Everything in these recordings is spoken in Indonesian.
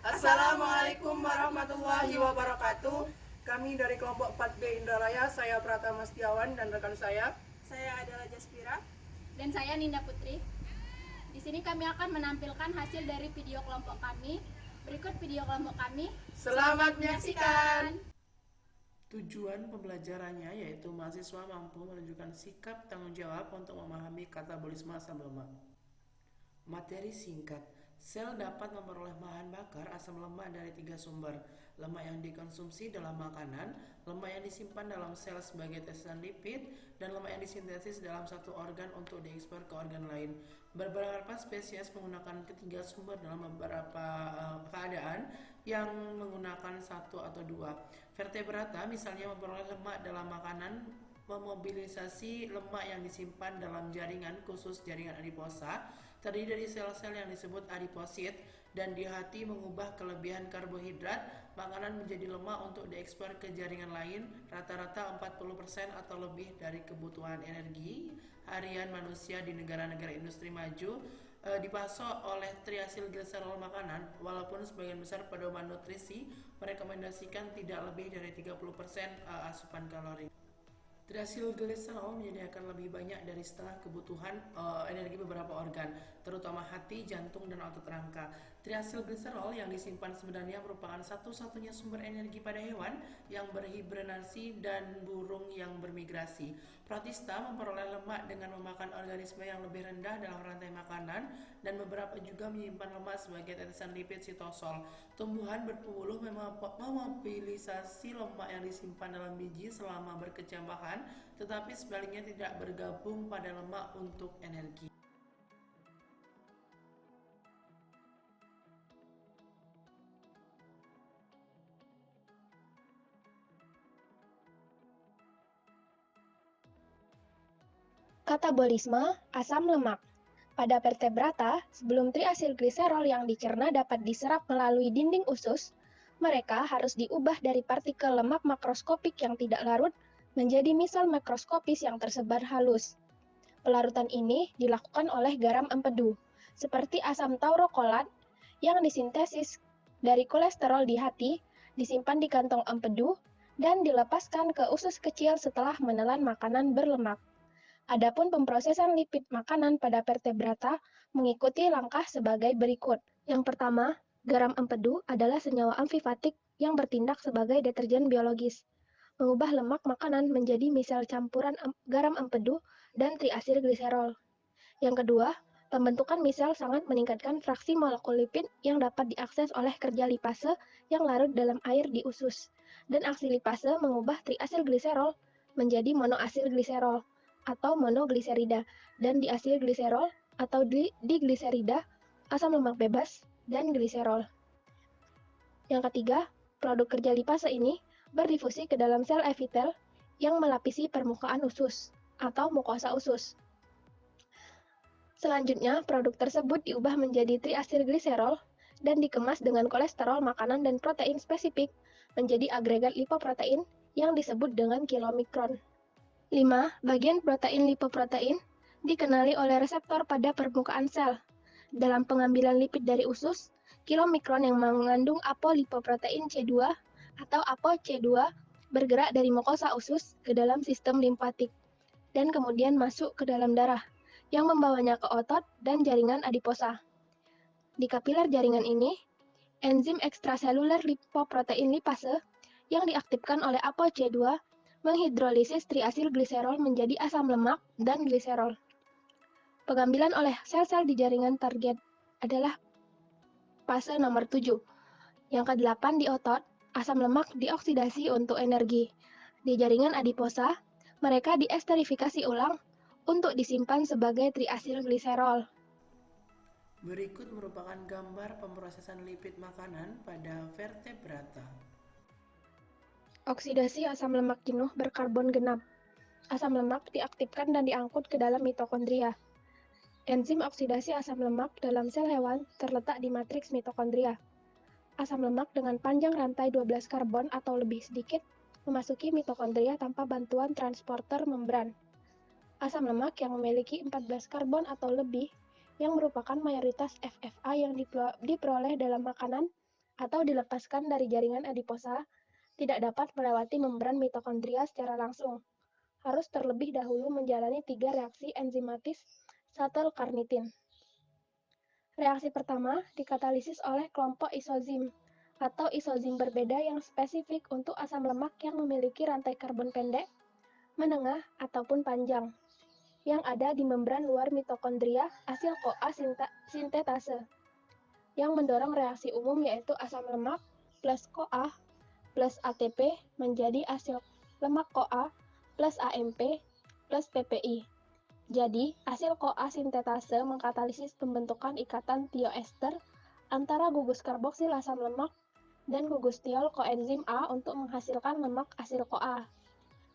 Assalamualaikum warahmatullahi wabarakatuh. Kami dari kelompok 4B Indralaya, saya Pratama Setiawan dan rekan saya adalah Jaspira. Dan saya Ninda Putri. Di sini kami akan menampilkan hasil dari video kelompok kami. Berikut video kelompok kami. Selamat menyaksikan. Tujuan pembelajarannya yaitu mahasiswa mampu menunjukkan sikap tanggung jawab untuk memahami katabolisme asam lemak. Materi singkat. Sel dapat memperoleh bahan bakar asam lemak dari 3 sumber: lemak yang dikonsumsi dalam makanan, lemak yang disimpan dalam sel sebagai tetesan lipid, dan lemak yang disintesis dalam satu organ untuk diekspor ke organ lain. Beberapa spesies menggunakan ketiga sumber dalam beberapa keadaan yang menggunakan satu atau dua. Vertebrata misalnya memperoleh lemak dalam makanan, memobilisasi lemak yang disimpan dalam jaringan, khusus jaringan adiposa, terdiri dari sel-sel yang disebut adiposit, dan di hati mengubah kelebihan karbohidrat makanan menjadi lemak untuk diekspor ke jaringan lain. Rata-rata 40% atau lebih dari kebutuhan energi harian manusia di negara-negara industri maju dipasok oleh triasilgliserol makanan. Walaupun sebagian besar pedoman nutrisi merekomendasikan tidak lebih dari 30% asupan kalori. Triasilgliserol menyediakan lebih banyak dari setengah kebutuhan energi beberapa organ, terutama hati, jantung, dan otot rangka. Triasilgliserol yang disimpan sebenarnya merupakan satu-satunya sumber energi pada hewan yang berhibernasi dan burung yang bermigrasi. Protista memperoleh lemak dengan memakan organisme yang lebih rendah dalam rantai makanan, dan beberapa juga menyimpan lemak sebagai tetesan lipid sitosol. Tumbuhan berpuluh memobilisasi lemak yang disimpan dalam biji selama berkecambahan, tetapi sebaliknya tidak bergabung pada lemak untuk energi. Katabolisme asam lemak. Pada vertebrata, sebelum triasilgliserol yang dicerna dapat diserap melalui dinding usus, mereka harus diubah dari partikel lemak makroskopik yang tidak larut menjadi misel makroskopis yang tersebar halus. Pelarutan ini dilakukan oleh garam empedu, seperti asam taurokolat yang disintesis dari kolesterol di hati, disimpan di kantong empedu, dan dilepaskan ke usus kecil setelah menelan makanan berlemak. Adapun pemrosesan lipid makanan pada vertebrata mengikuti langkah sebagai berikut. Yang pertama, garam empedu adalah senyawa amfifatik yang bertindak sebagai deterjen biologis, mengubah lemak makanan menjadi misel campuran garam empedu dan triasilgliserol. Yang kedua, pembentukan misel sangat meningkatkan fraksi molekul lipid yang dapat diakses oleh kerja lipase yang larut dalam air di usus, dan aksi lipase mengubah triasilgliserol menjadi monoasilgliserol atau monogliserida, dan diasilgliserol atau digliserida, asam lemak bebas, dan gliserol. Yang ketiga, produk kerja lipase ini berdifusi ke dalam sel epitel yang melapisi permukaan usus atau mukosa usus. Selanjutnya, produk tersebut diubah menjadi triasilgliserol dan dikemas dengan kolesterol makanan dan protein spesifik menjadi agregat lipoprotein yang disebut dengan kilomikron. 5. Bagian protein lipoprotein dikenali oleh reseptor pada permukaan sel. Dalam pengambilan lipid dari usus, kilomikron yang mengandung apolipoprotein C2 atau ApoC2 bergerak dari mukosa usus ke dalam sistem limfatik dan kemudian masuk ke dalam darah yang membawanya ke otot dan jaringan adiposa. Di kapiler jaringan ini, enzim ekstraseluler lipoprotein lipase yang diaktifkan oleh ApoC2 menghidrolisis triasilgliserol menjadi asam lemak dan gliserol. Pengambilan oleh sel-sel di jaringan target adalah fase nomor 7. Yang ke-8 di otot, asam lemak dioksidasi untuk energi. Di jaringan adiposa, mereka diesterifikasi ulang untuk disimpan sebagai triasilgliserol. Berikut merupakan gambar pemrosesan lipid makanan pada vertebrata. Oksidasi asam lemak jenuh berkarbon genap. Asam lemak diaktifkan dan diangkut ke dalam mitokondria. Enzim oksidasi asam lemak dalam sel hewan terletak di matriks mitokondria. Asam lemak dengan panjang rantai 12 karbon atau lebih sedikit memasuki mitokondria tanpa bantuan transporter membran. Asam lemak yang memiliki 14 karbon atau lebih yang merupakan mayoritas FFA yang diperoleh dalam makanan atau dilepaskan dari jaringan adiposa, tidak dapat melewati membran mitokondria secara langsung. Harus terlebih dahulu menjalani 3 reaksi enzimatis shuttle carnitin. Reaksi pertama dikatalisis oleh kelompok isozim atau isozim berbeda yang spesifik untuk asam lemak yang memiliki rantai karbon pendek, menengah, ataupun panjang yang ada di membran luar mitokondria asil-CoA sintetase yang mendorong reaksi umum yaitu asam lemak plus CoA plus ATP menjadi asil lemak CoA plus AMP plus PPI. Jadi, asil CoA sintetase mengkatalisis pembentukan ikatan tioester antara gugus karboksil asam lemak dan gugus tiol koenzim A untuk menghasilkan lemak asil CoA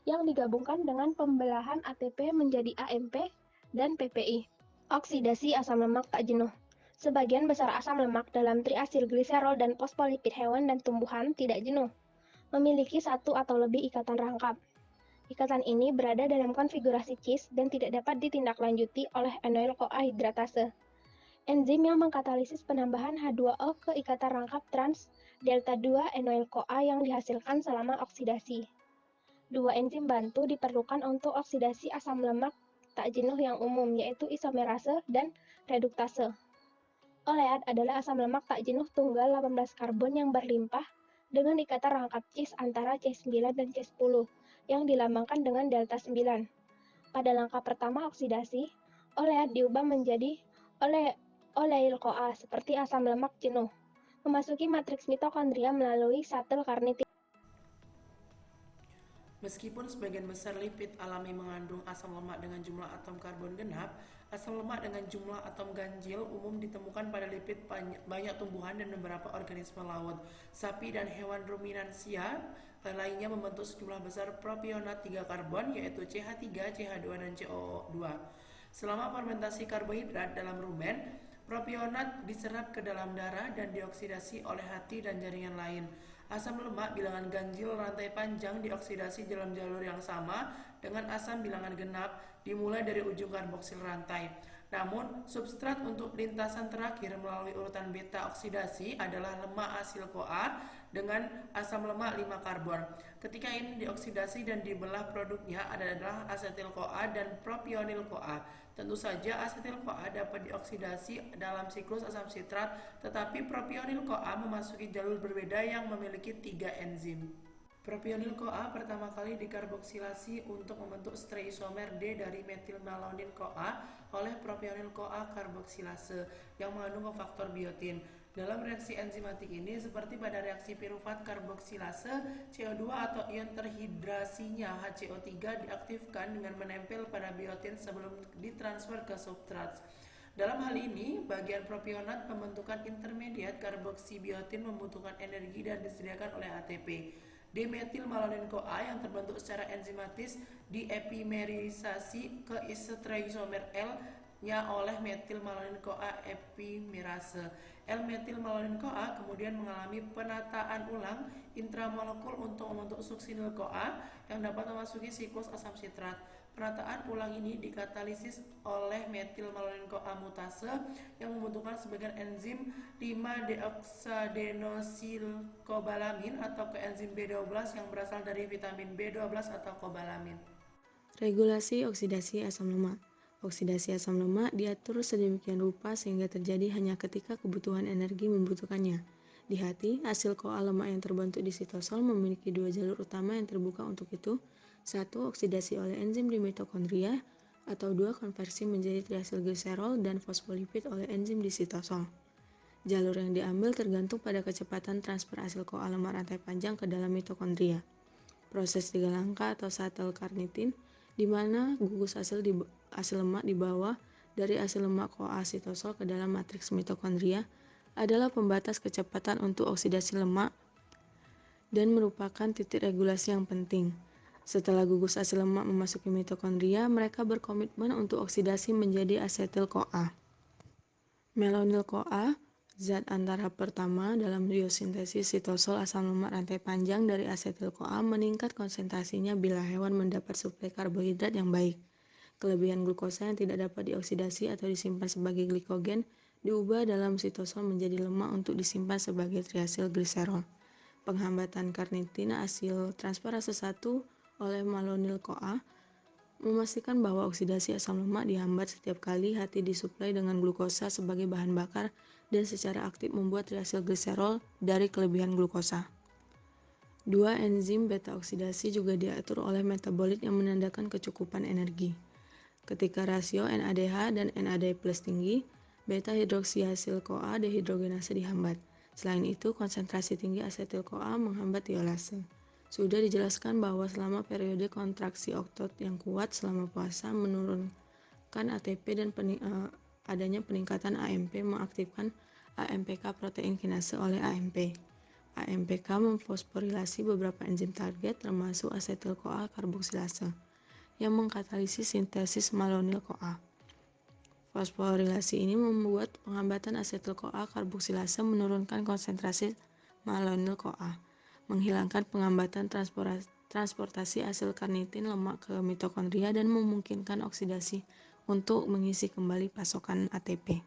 yang digabungkan dengan pembelahan ATP menjadi AMP dan PPI. Oksidasi asam lemak tak jenuh. Sebagian besar asam lemak dalam triasilgliserol dan fosfolipid hewan dan tumbuhan tidak jenuh, memiliki satu atau lebih ikatan rangkap. Ikatan ini berada dalam konfigurasi cis dan tidak dapat ditindaklanjuti oleh enoyl-CoA hidratase, enzim yang mengkatalisis penambahan H2O ke ikatan rangkap trans delta 2 enoyl-CoA yang dihasilkan selama oksidasi. Dua enzim bantu diperlukan untuk oksidasi asam lemak tak jenuh yang umum, yaitu isomerase dan reduktase. Oleat adalah asam lemak tak jenuh tunggal 18 karbon yang berlimpah dengan ikatan rangkap cis antara C9 dan C10 yang dilambangkan dengan delta 9. Pada langkah pertama oksidasi, oleat diubah menjadi oleil-CoA seperti asam lemak jenuh, memasuki matriks mitokondria melalui shuttle carnitin. Meskipun sebagian besar lipid alami mengandung asam lemak dengan jumlah atom karbon genap, asam lemak dengan jumlah atom ganjil umum ditemukan pada lipid banyak tumbuhan dan beberapa organisme laut. Sapi dan hewan ruminansia lainnya membentuk sejumlah besar propionat 3 karbon yaitu CH3, CH2, dan CO2. Selama fermentasi karbohidrat dalam rumen, propionat diserap ke dalam darah dan dioksidasi oleh hati dan jaringan lain. Asam lemak bilangan ganjil rantai panjang dioksidasi dalam jalur yang sama dengan asam bilangan genap dimulai dari ujung karboksil rantai. Namun, substrat untuk lintasan terakhir melalui urutan beta oksidasi adalah lemak asil CoA dengan asam lemak 5 karbon. Ketika ini dioksidasi dan dibelah, produknya adalah asetil CoA dan propionil CoA. Tentu saja asetil CoA dapat dioksidasi dalam siklus asam sitrat, tetapi propionil CoA memasuki jalur berbeda yang memiliki 3 enzim. Propionil CoA pertama kali dikarboksilasi untuk membentuk stereoisomer D dari metilmalanin CoA oleh propionil CoA karboksilase yang mengandung kofaktor biotin. Dalam reaksi enzimatik ini, seperti pada reaksi pirufat karboksilase, CO2 atau ion terhidrasinya HCO3 diaktifkan dengan menempel pada biotin sebelum ditransfer ke substrat. Dalam hal ini, bagian propionat pembentukan intermediat karboksibiotin membutuhkan energi dan disediakan oleh ATP. Demetilmalanin CoA yang terbentuk secara enzimatis diepimerisasi ke stereoisomer L-nya oleh metilmalanin CoA epimerase. L-metilmalanin CoA kemudian mengalami penataan ulang intramolekul untuk membentuk suksinil CoA yang dapat memasuki siklus asam sitrat. Penataan ulang ini dikatalisis oleh metilmalanin CoA mutase yang membutuhkan sebagian enzim 5-deoksadenosilkobalamin atau koenzim B12 yang berasal dari vitamin B12 atau kobalamin. Regulasi oksidasi asam lemak. Oksidasi asam lemak diatur sedemikian rupa sehingga terjadi hanya ketika kebutuhan energi membutuhkannya. Di hati, hasil CoA lemak yang terbentuk di sitosol memiliki 2 jalur utama yang terbuka untuk itu. 1. Oksidasi oleh enzim di mitokondria, atau 2. Konversi menjadi triasilgliserol dan fosfolipid oleh enzim di sitosol. Jalur yang diambil tergantung pada kecepatan transfer asil CoA lemak rantai panjang ke dalam mitokondria. Proses 3 langkah atau shuttle carnitin, di mana gugus asil lemak dibawa dari asil lemak CoA sitosol ke dalam matriks mitokondria, adalah pembatas kecepatan untuk oksidasi lemak dan merupakan titik regulasi yang penting. Setelah gugus asil lemak memasuki mitokondria, mereka berkomitmen untuk oksidasi menjadi asetil CoA. Melanil CoA, zat antara pertama dalam biosintesis sitosol asam lemak rantai panjang dari asetil CoA, meningkat konsentrasinya bila hewan mendapat suplai karbohidrat yang baik. Kelebihan glukosa yang tidak dapat dioksidasi atau disimpan sebagai glikogen diubah dalam sitosol menjadi lemak untuk disimpan sebagai triasil gliserol. Penghambatan karnitina asil transferase 1 oleh malonyl-CoA memastikan bahwa oksidasi asam lemak dihambat setiap kali hati disuplai dengan glukosa sebagai bahan bakar dan secara aktif membuat triasil gliserol dari kelebihan glukosa. Dua enzim beta oksidasi juga diatur oleh metabolit yang menandakan kecukupan energi. Ketika rasio NADH dan NAD+ tinggi, beta hidroksiasil CoA dehidrogenase dihambat. Selain itu, konsentrasi tinggi asetil CoA menghambat tiolase. Sudah dijelaskan bahwa selama periode kontraksi otot yang kuat selama puasa menurunkan ATP dan adanya peningkatan AMP mengaktifkan AMPK protein kinase oleh AMP. AMPK memfosforilasi beberapa enzim target termasuk asetil-CoA karboksilase yang mengkatalisis sintesis malonyl-CoA. Fosforilasi ini membuat penghambatan asetil-CoA karboksilase menurunkan konsentrasi malonyl-CoA, menghilangkan penghambatan transportasi asil karnitin lemak ke mitokondria dan memungkinkan oksidasi untuk mengisi kembali pasokan ATP.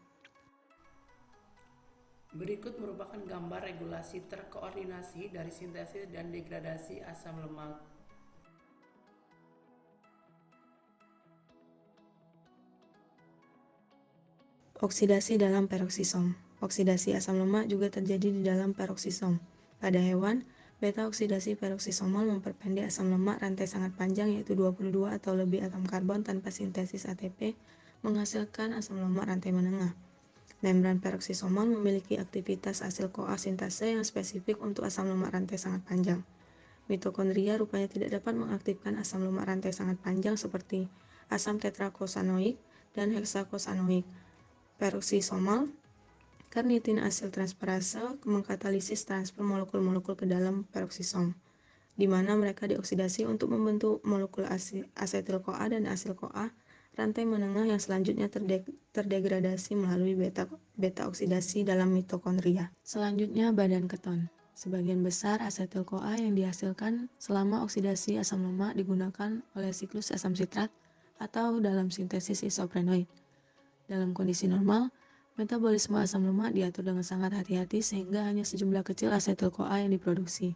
Berikut merupakan gambar regulasi terkoordinasi dari sintesis dan degradasi asam lemak. Oksidasi dalam peroksisom. Oksidasi asam lemak juga terjadi di dalam peroksisom. Pada hewan, beta oksidasi peroksisomal memperpendek asam lemak rantai sangat panjang yaitu 22 atau lebih atom karbon tanpa sintesis ATP menghasilkan asam lemak rantai menengah. Membran peroksisomal memiliki aktivitas asil CoA sintase yang spesifik untuk asam lemak rantai sangat panjang. Mitokondria rupanya tidak dapat mengaktifkan asam lemak rantai sangat panjang seperti asam tetrakosanoik dan heksakosanoik. Peroksisomal karnitin asil transferase mengkatalisis transfer molekul-molekul ke dalam peroksisom, di mana mereka dioksidasi untuk membentuk molekul asetil-CoA dan asil-CoA rantai menengah yang selanjutnya terdegradasi melalui beta oksidasi dalam mitokondria. Selanjutnya, badan keton. Sebagian besar asetil-CoA yang dihasilkan selama oksidasi asam lemak digunakan oleh siklus asam sitrat atau dalam sintesis isoprenoid. Dalam kondisi normal, metabolisme asam lemak diatur dengan sangat hati-hati sehingga hanya sejumlah kecil asetil-CoA yang diproduksi.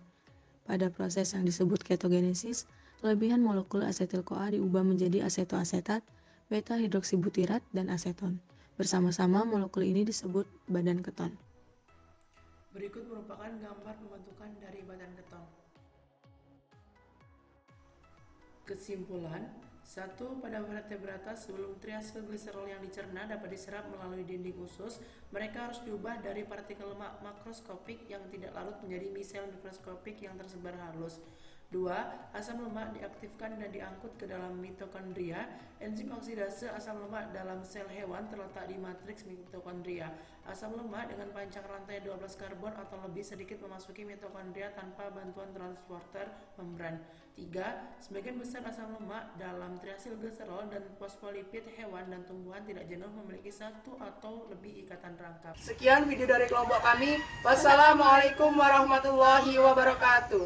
Pada proses yang disebut ketogenesis, kelebihan molekul asetil-CoA diubah menjadi asetoasetat, beta-hidroksibutirat, dan aseton. Bersama-sama molekul ini disebut badan keton. Berikut merupakan gambar pembentukan dari badan keton. Kesimpulan, 1. Pada vertebrata sebelum triasil gliserol yang dicerna dapat diserap melalui dinding usus, mereka harus diubah dari partikel lemak makroskopik yang tidak larut menjadi misel mikroskopik yang tersebar halus. 2. Asam lemak diaktifkan dan diangkut ke dalam mitokondria. Enzim oksidase asam lemak dalam sel hewan terletak di matriks mitokondria. Asam lemak dengan panjang rantai 12 karbon atau lebih sedikit memasuki mitokondria tanpa bantuan transporter membran. 3. Sebagian besar asam lemak dalam triasil gliserol dan fosfolipid hewan dan tumbuhan tidak jenuh memiliki satu atau lebih ikatan rangkap. Sekian video dari kelompok kami. Wassalamualaikum warahmatullahi wabarakatuh.